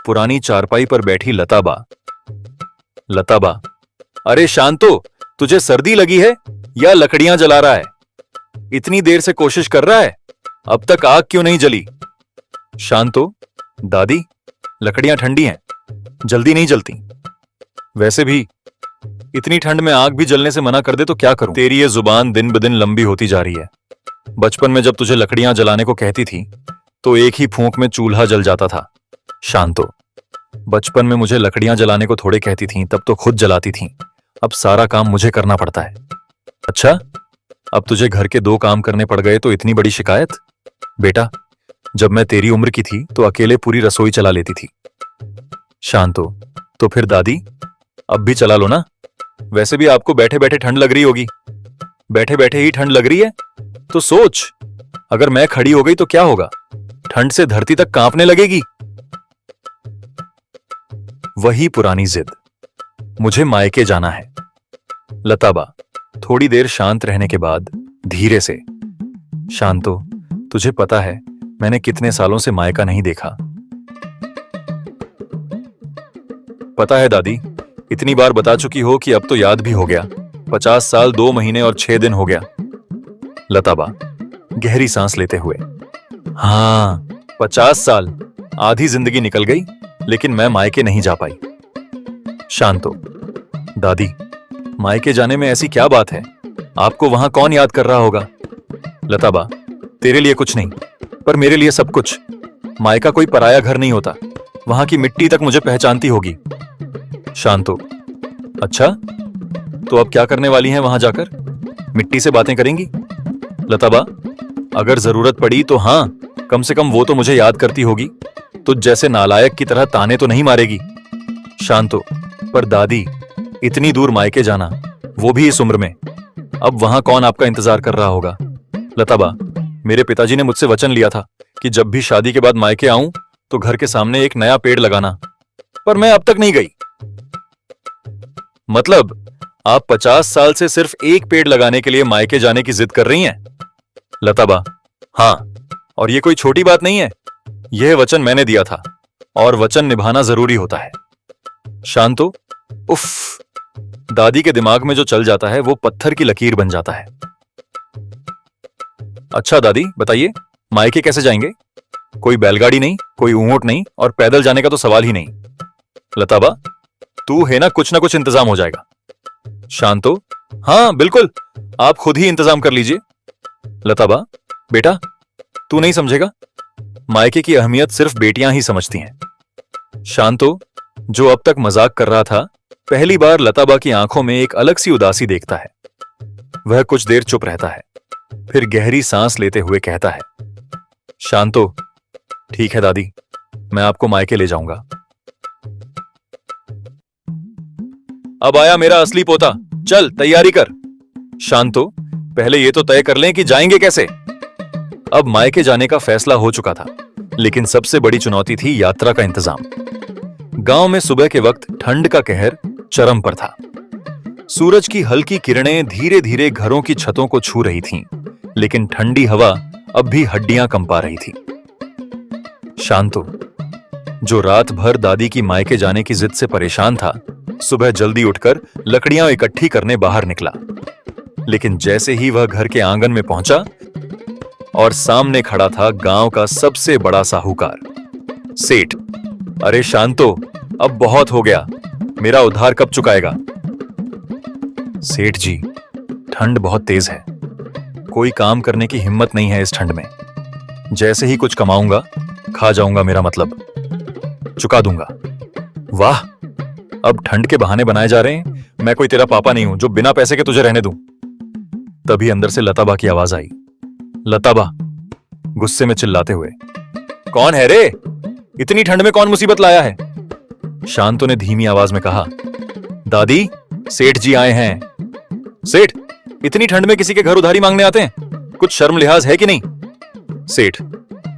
पुरानी चारपाई पर बैठी लताबा। लताबा, अरे शांतो, तुझे सर्दी लगी है या लकड़ियां जला रहा है? इतनी देर से कोशिश कर रहा है, अब तक आग क्यों नहीं जली? शांतो, दादी, लकड़ियां ठंडी हैं, जल्दी नहीं जलती। वैसे भी इतनी ठंड में आग भी जलने से मना कर दे तो क्या करूं? तेरी ये जुबान दिन ब दिन लंबी होती जा रही है। बचपन में जब तुझे लकड़ियां जलाने को कहती थी तो एक ही फूंक में चूल्हा जल जाता था। शांतो, बचपन में मुझे लकड़ियां जलाने को थोड़े कहती थीं, तब तो खुद जलाती थीं। अब सारा काम मुझे करना पड़ता है। अच्छा, अब तुझे घर के 2 काम करने पड़ गए तो इतनी बड़ी शिकायत? बेटा, जब मैं तेरी उम्र की थी तो अकेले पूरी रसोई चला लेती थी। शांतो, तो फिर दादी, अब भी चला लो ना। वैसे भी आपको बैठे बैठे ठंड लग रही होगी। बैठे बैठे ही ठंड लग रही है तो सोच, अगर मैं खड़ी हो गई तो क्या होगा? ठंड से धरती तक कांपने लगेगी। वही पुरानी जिद, मुझे मायके जाना है। लताबा थोड़ी देर शांत रहने के बाद धीरे से, शांतो, तुझे पता है मैंने कितने सालों से मायका नहीं देखा? पता है दादी, इतनी बार बता चुकी हो कि अब तो याद भी हो गया। 50 साल 2 महीने और 6 दिन हो गया। लताबा गहरी सांस लेते हुए, हाँ, 50 साल, आधी जिंदगी निकल गई, लेकिन मैं मायके नहीं जा पाई। शांतो, दादी, मायके जाने में ऐसी क्या बात है? आपको वहां कौन याद कर रहा होगा? लताबा, तेरे लिए कुछ नहीं, पर मेरे लिए सब कुछ। मायका कोई पराया घर नहीं होता, वहां की मिट्टी तक मुझे पहचानती होगी। शांतो, अच्छा, तो अब क्या करने वाली हैं वहां जाकर? मिट्टी से बातें करेंगी? लताबा, अगर जरूरत पड़ी तो हां, कम से कम वो तो मुझे याद करती होगी। तो जैसे नालायक की तरह ताने तो नहीं मारेगी। शांतो, पर दादी, इतनी दूर मायके जाना, वो भी इस उम्र में, अब वहां कौन आपका इंतजार कर रहा होगा? लताबा, मेरे पिताजी ने मुझसे वचन लिया था कि जब भी शादी के बाद मायके आऊं तो घर के सामने एक नया पेड़ लगाना, पर मैं अब तक नहीं गई। मतलब आप 50 साल से सिर्फ एक पेड़ लगाने के लिए मायके जाने की जिद कर रही हैं? लताबा, हां, और ये कोई छोटी बात नहीं है। यह वचन मैंने दिया था और वचन निभाना जरूरी होता है। शांतो, उफ, दादी के दिमाग में जो चल जाता है वो पत्थर की लकीर बन जाता है। अच्छा दादी, बताइए, मायके कैसे जाएंगे? कोई बैलगाड़ी नहीं, कोई ऊंट नहीं, और पैदल जाने का तो सवाल ही नहीं। लताबा, तू है ना कुछ इंतजाम हो जाएगा। शांतो, हां बिल्कुल, आप खुद ही इंतजाम कर लीजिए। लताबा, बेटा, तू नहीं समझेगा, मायके की अहमियत सिर्फ बेटियां ही समझती हैं। शांतो, जो अब तक मजाक कर रहा था, पहली बार लताबा की आंखों में एक अलग सी उदासी देखता है। वह कुछ देर चुप रहता है, फिर गहरी सांस लेते हुए कहता है, शांतो, ठीक है दादी, मैं आपको मायके ले जाऊंगा। अब आया मेरा असली पोता, चल तैयारी कर। शांतो, पहले ये तो तय कर लें कि जाएंगे कैसे। अब मायके जाने का फैसला हो चुका था, लेकिन सबसे बड़ी चुनौती थी यात्रा का इंतजाम। गांव में सुबह के वक्त ठंड का कहर चरम पर था। सूरज की हल्की किरणें धीरे धीरे घरों की छतों को छू रही थीं, लेकिन ठंडी हवा अब भी हड्डियां कंपा रही थी। शांतो, जो रात भर दादी की मायके जाने की जिद से परेशान था, सुबह जल्दी उठकर लकड़ियां इकट्ठी करने बाहर निकला। लेकिन जैसे ही वह घर के आंगन में पहुंचा और सामने खड़ा था गांव का सबसे बड़ा साहूकार, सेठ। अरे शांतो, अब बहुत हो गया, मेरा उधार कब चुकाएगा? सेठ जी, ठंड बहुत तेज है, कोई काम करने की हिम्मत नहीं है इस ठंड में। जैसे ही कुछ कमाऊंगा खा जाऊंगा, मेरा मतलब चुका दूंगा। वाह, अब ठंड के बहाने बनाए जा रहे हैं। मैं कोई तेरा पापा नहीं हूं जो बिना पैसे के तुझे रहने दूं। तभी अंदर से लताबा की आवाज आई। लताबा गुस्से में चिल्लाते हुए, कौन है रे? इतनी ठंड में कौन मुसीबत लाया है? शांतो ने धीमी आवाज में कहा, दादी, सेठ जी आए हैं। सेठ, इतनी ठंड में किसी के घर उधारी मांगने आते हैं? कुछ शर्म लिहाज है कि नहीं? सेठ,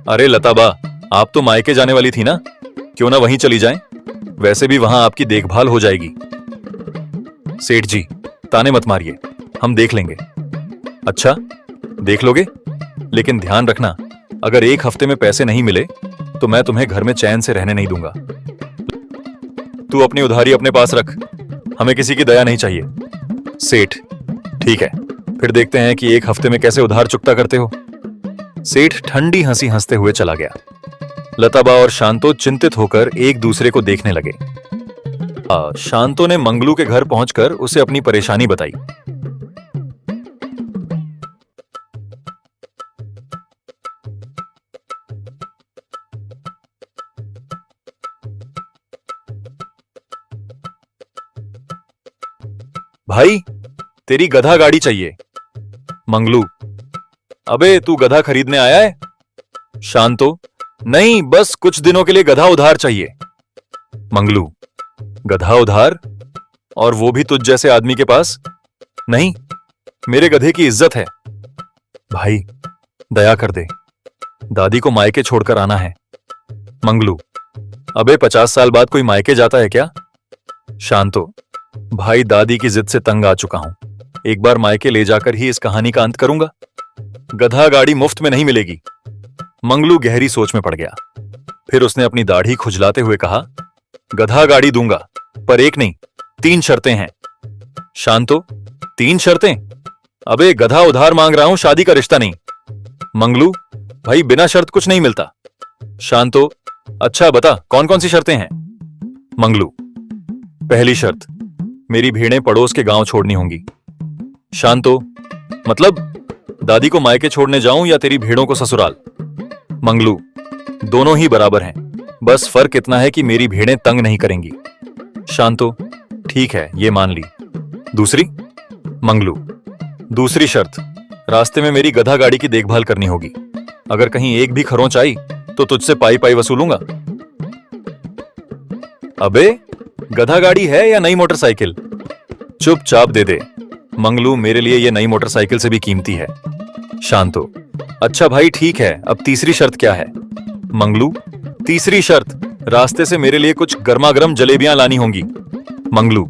अरे लताबा, आप तो मायके जाने वाली थी ना, क्यों ना वहीं चली जाएं? वैसे भी वहां आपकी देखभाल हो जाएगी। सेठ जी, ताने मत मारिए, हम देख लेंगे। अच्छा, देख लोगे? लेकिन ध्यान रखना, अगर 1 हफ्ते में पैसे नहीं मिले तो मैं तुम्हें घर में चैन से रहने नहीं दूंगा। तू अपनी उधारी अपने पास रख, हमें किसी की दया नहीं चाहिए। सेठ, ठीक है, फिर देखते हैं कि एक हफ्ते में कैसे उधार चुकता करते हो। सेठ ठंडी हंसी हंसते हुए चला गया। लताबा और शांतो चिंतित होकर एक दूसरे को देखने लगे। शांतो ने मंगलू के घर पहुंचकर उसे अपनी परेशानी बताई। भाई, तेरी गधा गाड़ी चाहिए। मंगलू, अबे तू गधा खरीदने आया है? शांतो, नहीं, बस कुछ दिनों के लिए गधा उधार चाहिए। मंगलू, गधा उधार? और वो भी तुझ जैसे आदमी के पास? नहीं, मेरे गधे की इज्जत है। भाई, दया कर दे, दादी को मायके छोड़कर आना है। मंगलू, अबे 50 साल बाद कोई मायके जाता है क्या? शांतो, भाई दादी की जिद से तंग आ चुका हूं, एक बार मायके ले जाकर ही इस कहानी का अंत करूंगा। गधा गाड़ी मुफ्त में नहीं मिलेगी। मंगलू गहरी सोच में पड़ गया। फिर उसने अपनी दाढ़ी खुजलाते हुए कहा, गधा गाड़ी दूंगा, पर एक नहीं, 3 शर्तें हैं। शांतो, 3 शर्तें? अबे गधा उधार मांग रहा हूं, शादी का रिश्ता नहीं। मंगलू, भाई बिना शर्त कुछ नहीं मिलता। शांतो, अच्छा बता कौन कौन सी शर्तें हैं? मंगलू, पहली शर्त, मेरी भेड़ें पड़ोस के गांव छोड़नी होंगी। शांतो, मतलब दादी को मायके छोड़ने जाऊं या तेरी भेड़ों को ससुराल? मंगलू, दोनों ही बराबर हैं, बस फर्क इतना है कि मेरी भेड़ें तंग नहीं करेंगी। शांतो, ठीक है, ये मान ली। दूसरी? मंगलू, दूसरी शर्त, रास्ते में मेरी गधा गाड़ी की देखभाल करनी होगी, अगर कहीं एक भी खरोंच आई तो तुझसे पाई पाई वसूलूंगा। अबे गधा गाड़ी है या नई मोटरसाइकिल? चुपचाप दे दे। मंगलू, मेरे लिए यह नई मोटरसाइकिल से भी कीमती है। शांतो, अच्छा भाई ठीक है, अब तीसरी शर्त क्या है? मंगलू, तीसरी शर्त, रास्ते से मेरे लिए कुछ गर्मा गर्म जलेबियां लानी होंगी। मंगलू,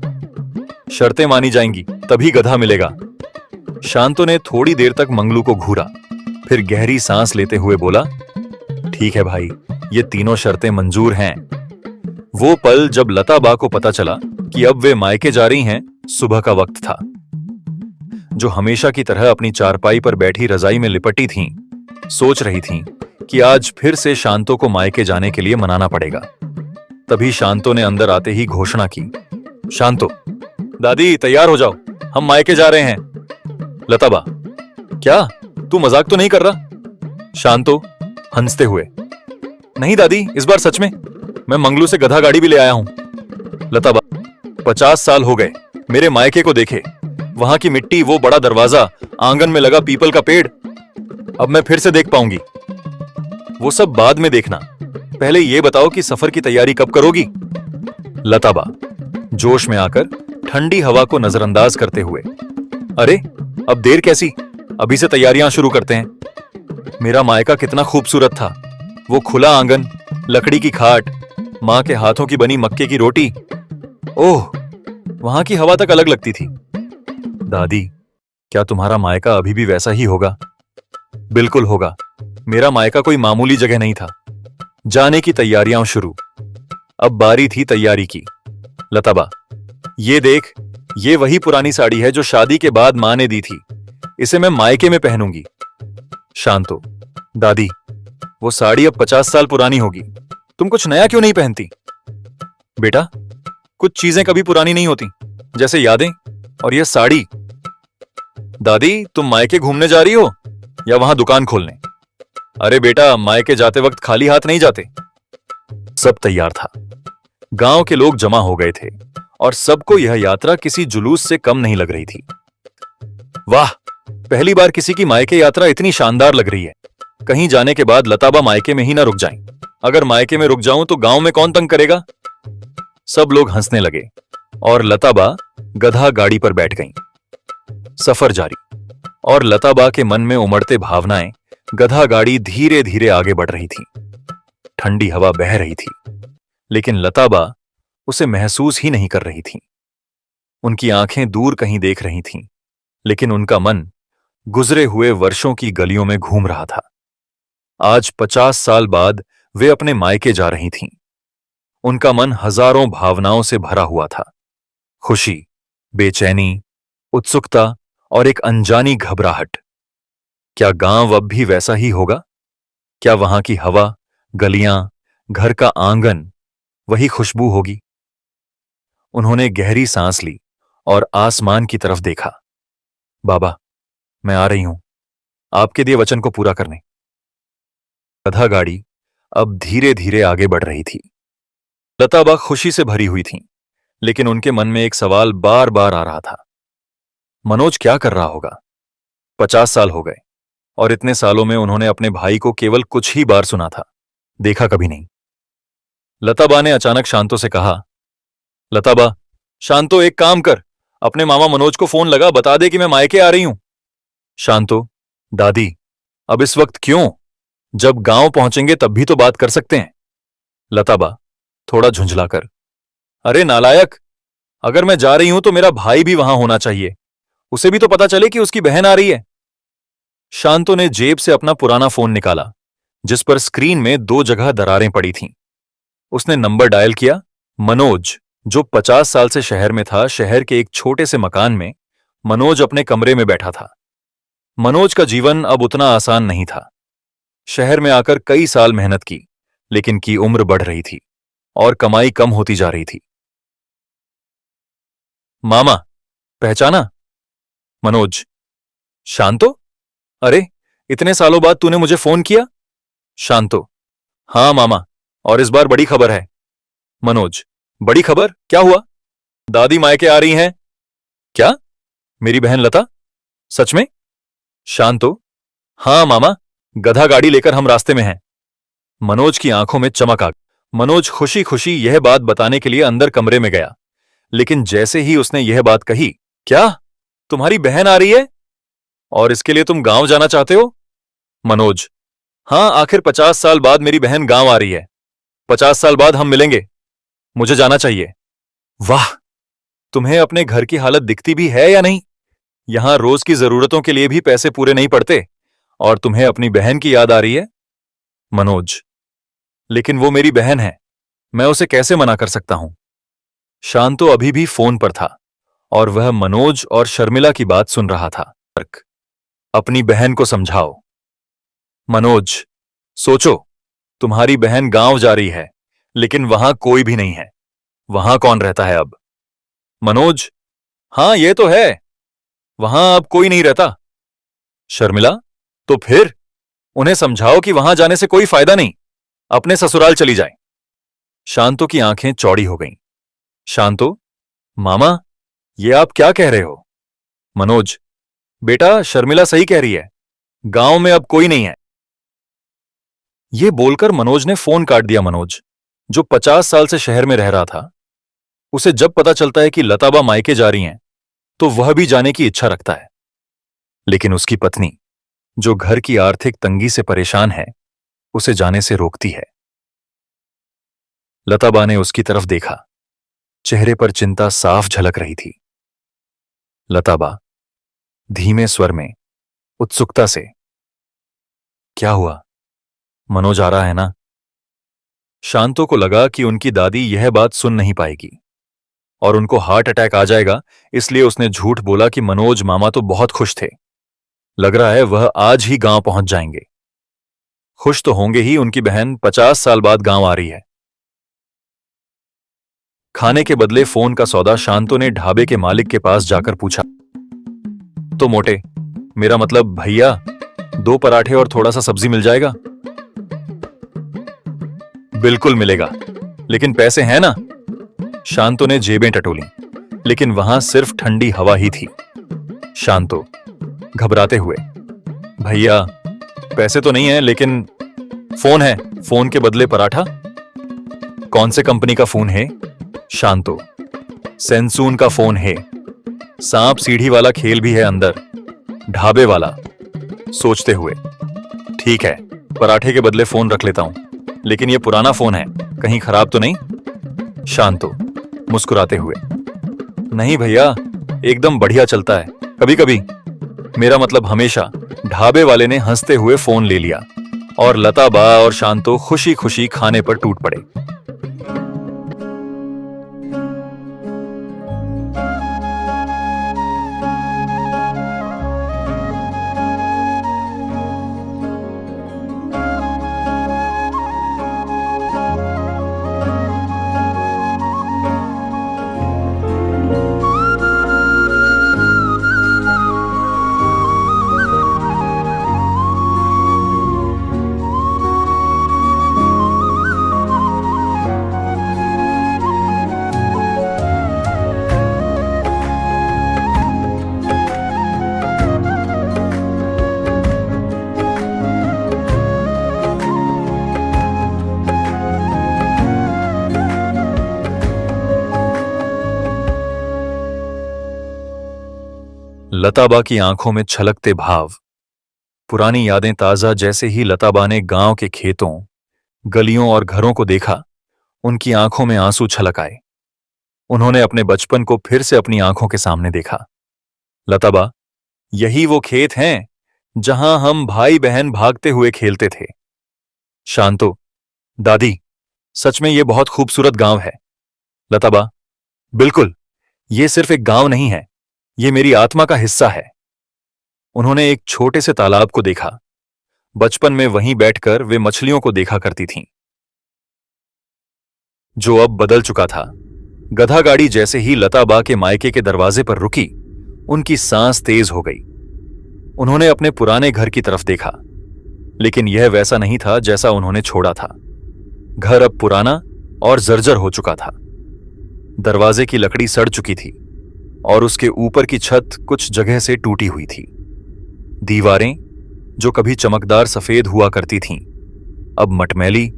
शर्तें मानी जाएंगी, तभी गधा मिलेगा। शांतो ने थोड़ी देर तक मंगलू को घूरा, फिर गहरी सांस लेते हुए बोला, ठीक है भाई, ये तीनों शर्तें मंजूर हैं। वो पल जब लताबा को पता चला कि अब वे मायके जा रही हैं, सुबह का वक्त था। जो हमेशा की तरह अपनी चारपाई पर बैठी रजाई में लिपटी थीं, सोच रही थीं कि आज फिर से शांतो को मायके जाने के लिए मनाना पड़ेगा। तभी शांतो ने अंदर आते ही घोषणा की, शांतो, दादी तैयार हो जाओ, हम मायके जा रहे हैं। लताबा, क्या तू मजाक तो नहीं कर रहा? शांतो हंसते हुए, नहीं दादी, इस बार सच में, मैं मंगलू से गधा गाड़ी भी ले आया हूं। लताबा, 50 साल हो गए मेरे मायके को देखे, वहां की मिट्टी, वो बड़ा दरवाजा, आंगन में लगा पीपल का पेड़, अब मैं फिर से देख पाऊंगी? वो सब बाद में देखना, पहले ये बताओ कि सफर की तैयारी कब करोगी? लताबा जोश में आकर ठंडी हवा को नजरअंदाज करते हुए, अरे अब देर कैसी, अभी से तैयारियां शुरू करते हैं। मेरा मायका कितना खूबसूरत था, वो खुला आंगन, लकड़ी की खाट, मां के हाथों की बनी मक्के की रोटी, ओह, वहां की हवा तक अलग लगती थी। दादी, क्या तुम्हारा मायका अभी भी वैसा ही होगा? बिल्कुल होगा, मेरा मायका कोई मामूली जगह नहीं था। जाने की तैयारियां शुरू। अब बारी थी तैयारी की। लताबा, ये देख, ये वही पुरानी साड़ी है जो शादी के बाद मां ने दी थी, इसे मैं मायके में पहनूंगी। शांतो, दादी, वो साड़ी अब 50 साल पुरानी होगी, तुम कुछ नया क्यों नहीं पहनती? बेटा, कुछ चीजें कभी पुरानी नहीं होती, जैसे यादें और यह साड़ी। दादी, तुम मायके घूमने जा रही हो या वहां दुकान खोलने? अरे बेटा, मायके जाते वक्त खाली हाथ नहीं जाते। सब तैयार था, गांव के लोग जमा हो गए थे और सबको यह यात्रा किसी जुलूस से कम नहीं लग रही थी। वाह, पहली बार किसी की मायके यात्रा इतनी शानदार लग रही है। कहीं जाने के बाद लताबा मायके में ही ना रुक जाएं। अगर मायके में रुक जाऊं तो गांव में कौन तंग करेगा? सब लोग हंसने लगे और लताबा गधा गाड़ी पर बैठ गईं। सफर जारी, और लताबा के मन में उमड़ते भावनाएं, गधा गाड़ी धीरे धीरे आगे बढ़ रही थी। ठंडी हवा बह रही थी, लेकिन लताबा उसे महसूस ही नहीं कर रही थी। उनकी आंखें दूर कहीं देख रही थीं, लेकिन उनका मन गुजरे हुए वर्षों की गलियों में घूम रहा था। आज 50 साल बाद वे अपने मायके जा रही थीं। उनका मन हजारों भावनाओं से भरा हुआ था। खुशी, बेचैनी, उत्सुकता और एक अनजानी घबराहट। क्या गांव अब भी वैसा ही होगा? क्या वहां की हवा, गलियां, घर का आंगन वही खुशबू होगी? उन्होंने गहरी सांस ली और आसमान की तरफ देखा। बाबा, मैं आ रही हूं, आपके दिए वचन को पूरा करने। गधा गाड़ी अब धीरे धीरे आगे बढ़ रही थी। लताबा खुशी से भरी हुई थीं, लेकिन उनके मन में एक सवाल बार बार आ रहा था। मनोज क्या कर रहा होगा? 50 साल हो गए और इतने सालों में उन्होंने अपने भाई को केवल कुछ ही बार सुना था, देखा कभी नहीं। लताबा ने अचानक शांतो से कहा, लताबा, शांतो एक काम कर, अपने मामा मनोज को फोन लगा, बता दे कि मैं मायके आ रही हूं। शांतो, दादी, अब इस वक्त क्यों? जब गांव पहुंचेंगे तब भी तो बात कर सकते हैं। लताबा थोड़ा झुंझलाकर, अरे नालायक, अगर मैं जा रही हूं तो मेरा भाई भी वहां होना चाहिए, उसे भी तो पता चले कि उसकी बहन आ रही है। शांतो ने जेब से अपना पुराना फोन निकाला, जिस पर स्क्रीन में 2 जगह दरारें पड़ी थीं। उसने नंबर डायल किया। मनोज, जो 50 साल से शहर में था, शहर के एक छोटे से मकान में मनोज अपने कमरे में बैठा था। मनोज का जीवन अब उतना आसान नहीं था। शहर में आकर कई साल मेहनत की, लेकिन की उम्र बढ़ रही थी और कमाई कम होती जा रही थी। मामा, पहचाना? मनोज, शांतो? अरे, इतने सालों बाद तूने मुझे फोन किया? शांतो, हां मामा, और इस बार बड़ी खबर है। मनोज, बड़ी खबर? क्या हुआ? दादी मायके आ रही हैं। क्या? मेरी बहन लता? सच में? शांतो, हां मामा, गधा गाड़ी लेकर हम रास्ते में हैं। मनोज की आंखों में चमक आ गई। मनोज खुशी खुशी यह बात बताने के लिए अंदर कमरे में गया, लेकिन जैसे ही उसने यह बात कही, क्या तुम्हारी बहन आ रही है और इसके लिए तुम गांव जाना चाहते हो? मनोज, हां, आखिर 50 साल बाद मेरी बहन गांव आ रही है। 50 साल बाद हम मिलेंगे, मुझे जाना चाहिए। वाह, तुम्हें अपने घर की हालत दिखती भी है या नहीं? यहां रोज की जरूरतों के लिए भी पैसे पूरे नहीं पड़ते और तुम्हें अपनी बहन की याद आ रही है? मनोज, लेकिन वो मेरी बहन है, मैं उसे कैसे मना कर सकता हूं? शांतो अभी भी फोन पर था और वह मनोज और शर्मिला की बात सुन रहा था। अपनी बहन को समझाओ। मनोज, सोचो, तुम्हारी बहन गांव जा रही है, लेकिन वहां कोई भी नहीं है। वहां कौन रहता है अब? मनोज, हां ये तो है, वहां अब कोई नहीं रहता। शर्मिला, तो फिर उन्हें समझाओ कि वहां जाने से कोई फायदा नहीं, अपने ससुराल चली जाए। शांतो की आंखें चौड़ी हो गईं। शांतो, मामा, ये आप क्या कह रहे हो? मनोज, बेटा, शर्मिला सही कह रही है, गांव में अब कोई नहीं है। यह बोलकर मनोज ने फोन काट दिया। मनोज, जो 50 साल से शहर में रह रहा था, उसे जब पता चलता है कि लताबा मायके जा रही हैं, तो वह भी जाने की इच्छा रखता है। लेकिन उसकी पत्नी, जो घर की आर्थिक तंगी से परेशान है, उसे जाने से रोकती है। लताबा ने उसकी तरफ देखा, चेहरे पर चिंता साफ झलक रही थी। लताबा धीमे स्वर में, उत्सुकता से, क्या हुआ? मनोज आ रहा है ना? शांतो को लगा कि उनकी दादी यह बात सुन नहीं पाएगी और उनको हार्ट अटैक आ जाएगा, इसलिए उसने झूठ बोला कि मनोज मामा तो बहुत खुश थे। लग रहा है वह आज ही गांव पहुंच जाएंगे। खुश तो होंगे ही, उनकी बहन 50 साल बाद गांव आ रही है। खाने के बदले फोन का सौदा शांतो ने ढाबे के मालिक के पास जाकर पूछा। तो मोटे, मेरा मतलब भैया, 2 पराठे और थोड़ा सा सब्जी मिल जाएगा? बिल्कुल मिलेगा, लेकिन पैसे हैं ना? शांतो ने जेबें टटोली, लेकिन वहां सिर्फ ठंडी हवा ही थी। शांतो घबराते हुए, भैया, पैसे तो नहीं है, लेकिन फोन है, फोन के बदले पराठा। कौन से कंपनी का फोन है? शांतो, सेंसून का फोन है, सांप सीढ़ी वाला खेल भी है अंदर, ढाबे वाला। सोचते हुए, ठीक है, पराठे के बदले फोन रख लेता हूं, लेकिन यह पुराना फोन है, कहीं खराब तो नहीं? शांतो मुस्कुराते हुए, नहीं भैया, एकदम बढ़िया चलता है, कभी कभी, मेरा मतलब हमेशा। ढाबे वाले ने हंसते हुए फोन ले लिया और लताबा और शांतो खुशी खुशी खाने पर टूट पड़े। लताबा की आंखों में छलकते भाव। पुरानी यादें ताजा जैसे ही लताबा ने गांव के खेतों, गलियों और घरों को देखा, उनकी आंखों में आंसू छलक आए। उन्होंने अपने बचपन को फिर से अपनी आंखों के सामने देखा। लताबा, यही वो खेत हैं जहां हम भाई बहन भागते हुए खेलते थे। शांतो, दादी, सच में ये बहुत खूबसूरत गांव है। लताबा, बिल्कुल, ये सिर्फ एक गांव नहीं है, ये मेरी आत्मा का हिस्सा है। उन्होंने एक छोटे से तालाब को देखा। बचपन में वहीं बैठकर वे मछलियों को देखा करती थीं, जो अब बदल चुका था। गधा गाड़ी जैसे ही लताबा के मायके के दरवाजे पर रुकी, उनकी सांस तेज हो गई। उन्होंने अपने पुराने घर की तरफ देखा, लेकिन यह वैसा नहीं था जैसा उन्होंने छोड़ा था। घर अब पुराना और जर्जर हो चुका था। दरवाजे की लकड़ी सड़ चुकी थी और उसके ऊपर की छत कुछ जगह से टूटी हुई थी। दीवारें, जो कभी चमकदार सफेद हुआ करती थीं, अब मटमैली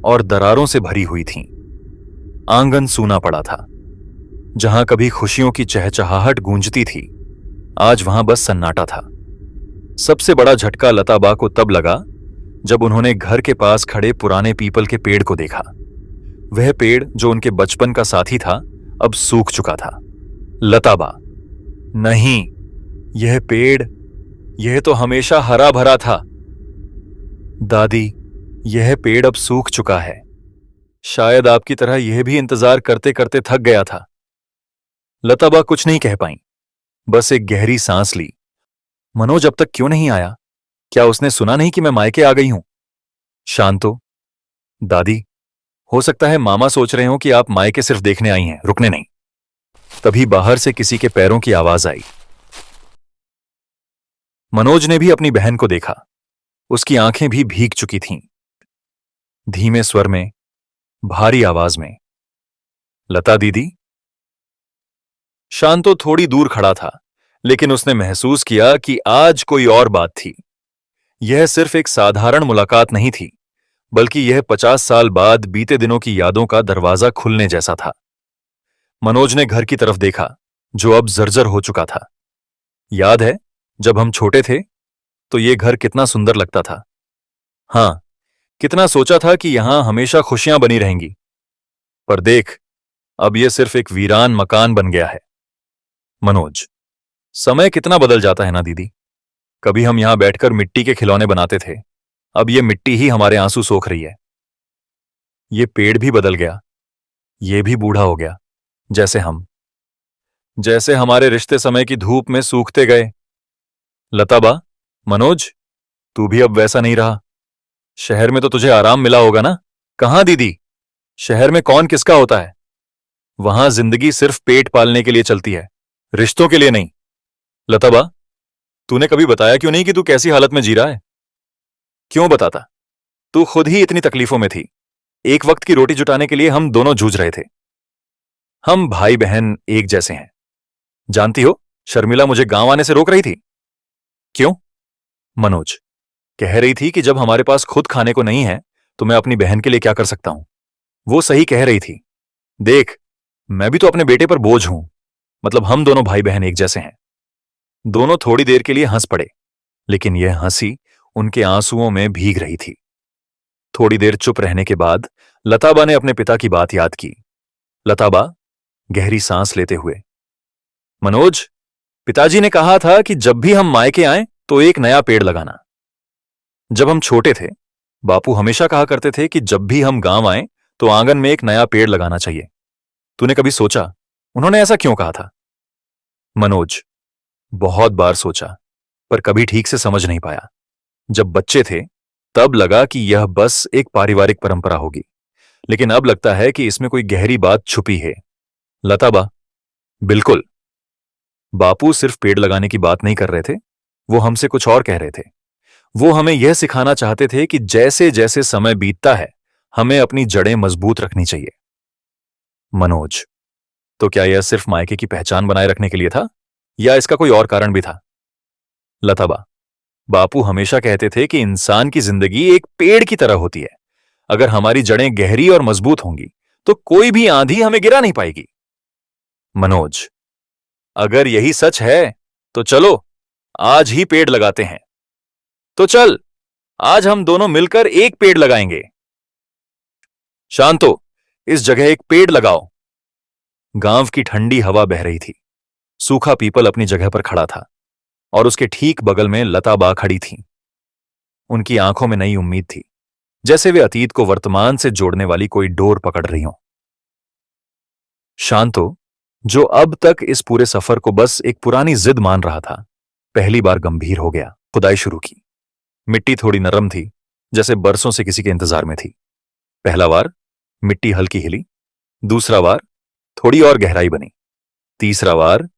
और दरारों से भरी हुई थीं। आंगन सूना पड़ा था। जहां कभी खुशियों की चहचहाहट गूंजती थी, आज वहां बस सन्नाटा था। सबसे बड़ा झटका लताबा को तब लगा जब उन्होंने घर के पास खड़े पुराने पीपल के पेड़ को देखा। वह पेड़ जो उनके बचपन का साथी था, अब सूख चुका था। लताबा, नहीं, यह पेड़, यह तो हमेशा हरा भरा था। दादी, यह पेड़ अब सूख चुका है। शायद आपकी तरह यह भी इंतजार करते करते थक गया था। लताबा कुछ नहीं कह पाई, बस एक गहरी सांस ली। मनोज अब तक क्यों नहीं आया? क्या उसने सुना नहीं कि मैं मायके आ गई हूं? शांतो, दादी, हो सकता है मामा सोच रहे हो कि आप मायके सिर्फ देखने आई हैं, रुकने नहीं। तभी बाहर से किसी के पैरों की आवाज आई। मनोज ने भी अपनी बहन को देखा। उसकी आंखें भी भीग चुकी थीं। धीमे स्वर में, भारी आवाज में, लता दीदी। शांतो थोड़ी दूर खड़ा था, लेकिन उसने महसूस किया कि आज कोई और बात थी। यह सिर्फ एक साधारण मुलाकात नहीं थी, बल्कि यह 50 साल बाद बीते दिनों की यादों का दरवाजा खुलने जैसा था। मनोज ने घर की तरफ देखा, जो अब जर्जर हो चुका था। याद है, जब हम छोटे थे तो यह घर कितना सुंदर लगता था। हां, कितना सोचा था कि यहां हमेशा खुशियां बनी रहेंगी। पर देख, अब यह सिर्फ एक वीरान मकान बन गया है। मनोज, समय कितना बदल जाता है ना दीदी। कभी हम यहां बैठकर मिट्टी के खिलौने बनाते थे, अब यह मिट्टी ही हमारे आंसू सोख रही है। यह पेड़ भी बदल गया, यह भी बूढ़ा हो गया, जैसे हमारे रिश्ते समय की धूप में सूखते गए। लताबा, मनोज, तू भी अब वैसा नहीं रहा। शहर में तो तुझे आराम मिला होगा ना? कहां दीदी, शहर में कौन किसका होता है? वहां जिंदगी सिर्फ पेट पालने के लिए चलती है, रिश्तों के लिए नहीं। लताबा, तूने कभी बताया क्यों नहीं कि तू कैसी हालत में जी रहा है? क्यों बताता? तू खुद ही इतनी तकलीफों में थी। एक वक्त की रोटी जुटाने के लिए हम दोनों जूझ रहे थे। हम भाई बहन एक जैसे हैं। जानती हो, शर्मिला मुझे गांव आने से रोक रही थी। क्यों? मनोज, कह रही थी कि जब हमारे पास खुद खाने को नहीं है तो मैं अपनी बहन के लिए क्या कर सकता हूं। वो सही कह रही थी। देख, मैं भी तो अपने बेटे पर बोझ हूं। मतलब हम दोनों भाई बहन एक जैसे हैं। दोनों थोड़ी देर के लिए हंस पड़े, लेकिन यह हंसी उनके आंसुओं में भीग रही थी। थोड़ी देर चुप रहने के बाद लताबा ने अपने पिता की बात याद की। लताबा, गहरी सांस लेते हुए, मनोज, पिताजी ने कहा था कि जब भी हम मायके आएं तो एक नया पेड़ लगाना। जब हम छोटे थे, बापू हमेशा कहा करते थे कि जब भी हम गांव आएं तो आंगन में एक नया पेड़ लगाना चाहिए। तूने कभी सोचा उन्होंने ऐसा क्यों कहा था? मनोज, बहुत बार सोचा, पर कभी ठीक से समझ नहीं पाया। जब बच्चे थे तब लगा कि यह बस एक पारिवारिक परंपरा होगी, लेकिन अब लगता है कि इसमें कोई गहरी बात छुपी है। लताबा, बिल्कुल, बापू सिर्फ पेड़ लगाने की बात नहीं कर रहे थे, वो हमसे कुछ और कह रहे थे। वो हमें यह सिखाना चाहते थे कि जैसे जैसे समय बीतता है, हमें अपनी जड़ें मजबूत रखनी चाहिए। मनोज, तो क्या यह सिर्फ मायके की पहचान बनाए रखने के लिए था, या इसका कोई और कारण भी था? लताबा, बापू हमेशा कहते थे कि इंसान की जिंदगी एक पेड़ की तरह होती है। अगर हमारी जड़ें गहरी और मजबूत होंगी तो कोई भी आंधी हमें गिरा नहीं पाएगी। मनोज, अगर यही सच है तो चलो आज ही पेड़ लगाते हैं। तो चल, आज हम दोनों मिलकर एक पेड़ लगाएंगे। शांतो, इस जगह एक पेड़ लगाओ। गांव की ठंडी हवा बह रही थी। सूखा पीपल अपनी जगह पर खड़ा था और उसके ठीक बगल में लता बा खड़ी थी। उनकी आंखों में नई उम्मीद थी, जैसे वे अतीत को वर्तमान से जोड़ने वाली कोई डोर पकड़ रही हों। शांतो, जो अब तक इस पूरे सफर को बस एक पुरानी जिद मान रहा था, पहली बार गंभीर हो गया। खुदाई शुरू की। मिट्टी थोड़ी नरम थी, जैसे बरसों से किसी के इंतजार में थी। पहला बार मिट्टी हल्की हिली, दूसरा बार थोड़ी और गहराई बनी, तीसरा बार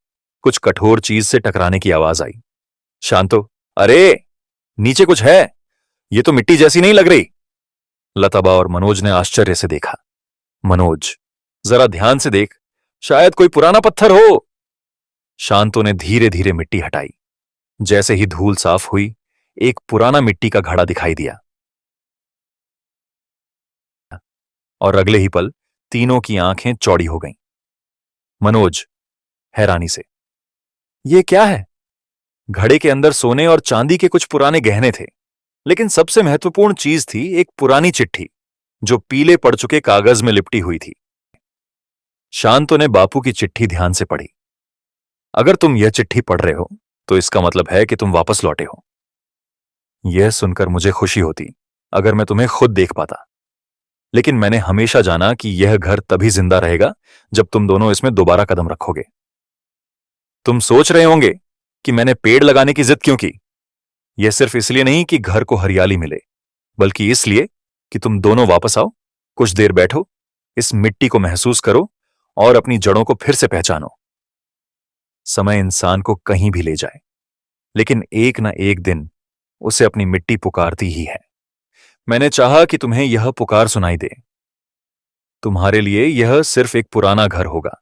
कुछ कठोर चीज से टकराने की आवाज आई। शांतो, अरे नीचे कुछ है, ये तो मिट्टी जैसी नहीं लग रही। लताबा और मनोज ने आश्चर्य से देखा। मनोज, जरा ध्यान से देख, शायद कोई पुराना पत्थर हो। शांतो ने धीरे धीरे मिट्टी हटाई। जैसे ही धूल साफ हुई, एक पुराना मिट्टी का घड़ा दिखाई दिया और अगले ही पल तीनों की आंखें चौड़ी हो गईं। मनोज हैरानी से, यह क्या है? घड़े के अंदर सोने और चांदी के कुछ पुराने गहने थे, लेकिन सबसे महत्वपूर्ण चीज थी एक पुरानी चिट्ठी जो पीले पड़ चुके कागज में लिपटी हुई थी। शांतो ने बापू की चिट्ठी ध्यान से पढ़ी। अगर तुम यह चिट्ठी पढ़ रहे हो तो इसका मतलब है कि तुम वापस लौटे हो। यह सुनकर मुझे खुशी होती अगर मैं तुम्हें खुद देख पाता, लेकिन मैंने हमेशा जाना कि यह घर तभी जिंदा रहेगा जब तुम दोनों इसमें दोबारा कदम रखोगे। तुम सोच रहे होंगे कि मैंने पेड़ लगाने की जिद क्यों की। यह सिर्फ इसलिए नहीं कि घर को हरियाली मिले, बल्कि इसलिए कि तुम दोनों वापस आओ, कुछ देर बैठो, इस मिट्टी को महसूस करो और अपनी जड़ों को फिर से पहचानो। समय इंसान को कहीं भी ले जाए, लेकिन एक ना एक दिन उसे अपनी मिट्टी पुकारती ही है। मैंने चाहा कि तुम्हें यह पुकार सुनाई दे। तुम्हारे लिए यह सिर्फ एक पुराना घर होगा,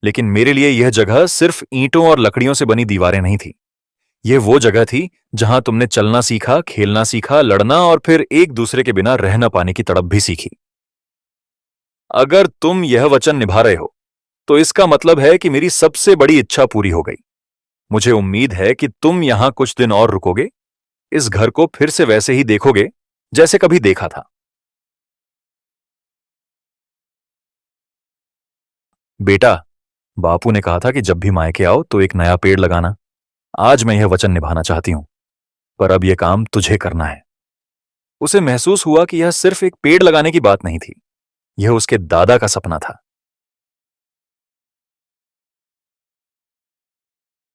लेकिन मेरे लिए यह जगह सिर्फ ईंटों और लकड़ियों से बनी दीवारें नहीं थी। यह वो जगह थी जहां तुमने चलना सीखा, खेलना सीखा, लड़ना और फिर एक दूसरे के बिना रह न पाने की तड़प भी सीखी। अगर तुम यह वचन निभा रहे हो तो इसका मतलब है कि मेरी सबसे बड़ी इच्छा पूरी हो गई। मुझे उम्मीद है कि तुम यहां कुछ दिन और रुकोगे, इस घर को फिर से वैसे ही देखोगे जैसे कभी देखा था। बेटा, बापू ने कहा था कि जब भी मायके आओ तो एक नया पेड़ लगाना। आज मैं यह वचन निभाना चाहती हूं, पर अब यह काम तुझे करना है। उसे महसूस हुआ कि यह सिर्फ एक पेड़ लगाने की बात नहीं थी, यह उसके दादा का सपना था।